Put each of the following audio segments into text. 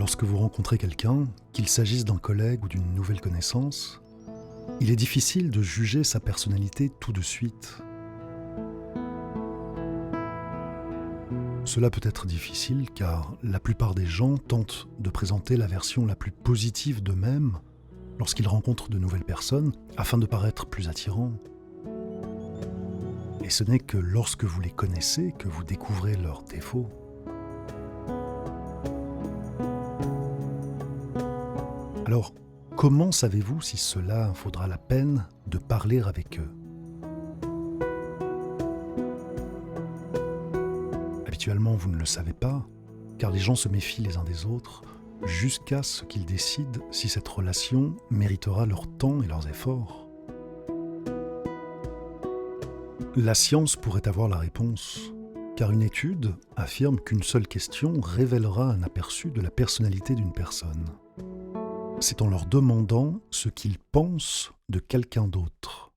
Lorsque vous rencontrez quelqu'un, qu'il s'agisse d'un collègue ou d'une nouvelle connaissance, il est difficile de juger sa personnalité tout de suite. Cela peut être difficile car la plupart des gens tentent de présenter la version la plus positive d'eux-mêmes lorsqu'ils rencontrent de nouvelles personnes afin de paraître plus attirants. Et ce n'est que lorsque vous les connaissez que vous découvrez leurs défauts. Alors, comment savez-vous si cela vaudra la peine de parler avec eux ? Habituellement, vous ne le savez pas, car les gens se méfient les uns des autres jusqu'à ce qu'ils décident si cette relation méritera leur temps et leurs efforts. La science pourrait avoir la réponse, car une étude affirme qu'une seule question révélera un aperçu de la personnalité d'une personne. C'est en leur demandant ce qu'ils pensent de quelqu'un d'autre.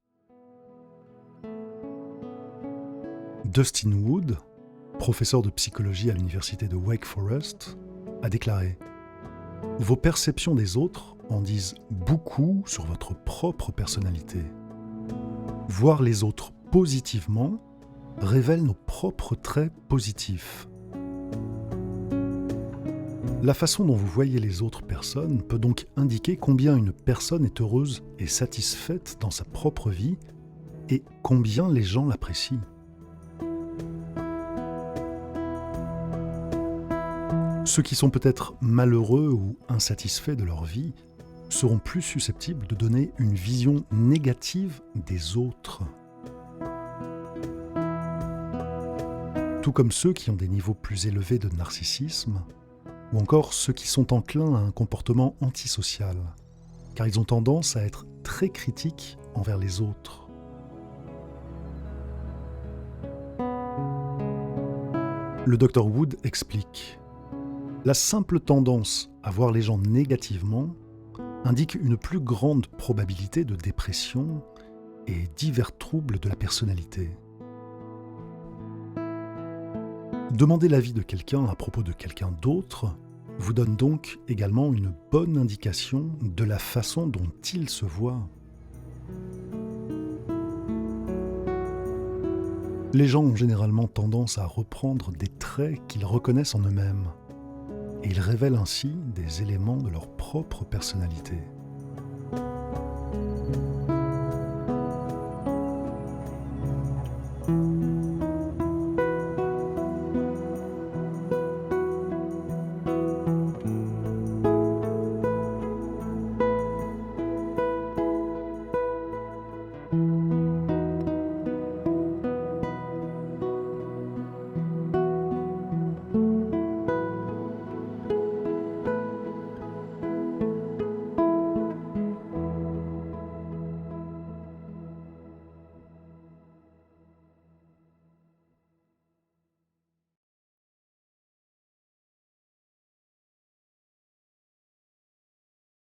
Dustin Wood, professeur de psychologie à l'université de Wake Forest, a déclaré « Vos perceptions des autres en disent beaucoup sur votre propre personnalité. Voir les autres positivement révèle nos propres traits positifs. La façon dont vous voyez les autres personnes peut donc indiquer combien une personne est heureuse et satisfaite dans sa propre vie et combien les gens l'apprécient. Ceux qui sont peut-être malheureux ou insatisfaits de leur vie seront plus susceptibles de donner une vision négative des autres. Tout comme ceux qui ont des niveaux plus élevés de narcissisme, ou encore ceux qui sont enclins à un comportement antisocial, car ils ont tendance à être très critiques envers les autres. Le Dr Wood explique « La simple tendance à voir les gens négativement indique une plus grande probabilité de dépression et divers troubles de la personnalité. Demander l'avis de quelqu'un à propos de quelqu'un d'autre vous donne donc également une bonne indication de la façon dont il se voit. Les gens ont généralement tendance à reprendre des traits qu'ils reconnaissent en eux-mêmes, et ils révèlent ainsi des éléments de leur propre personnalité.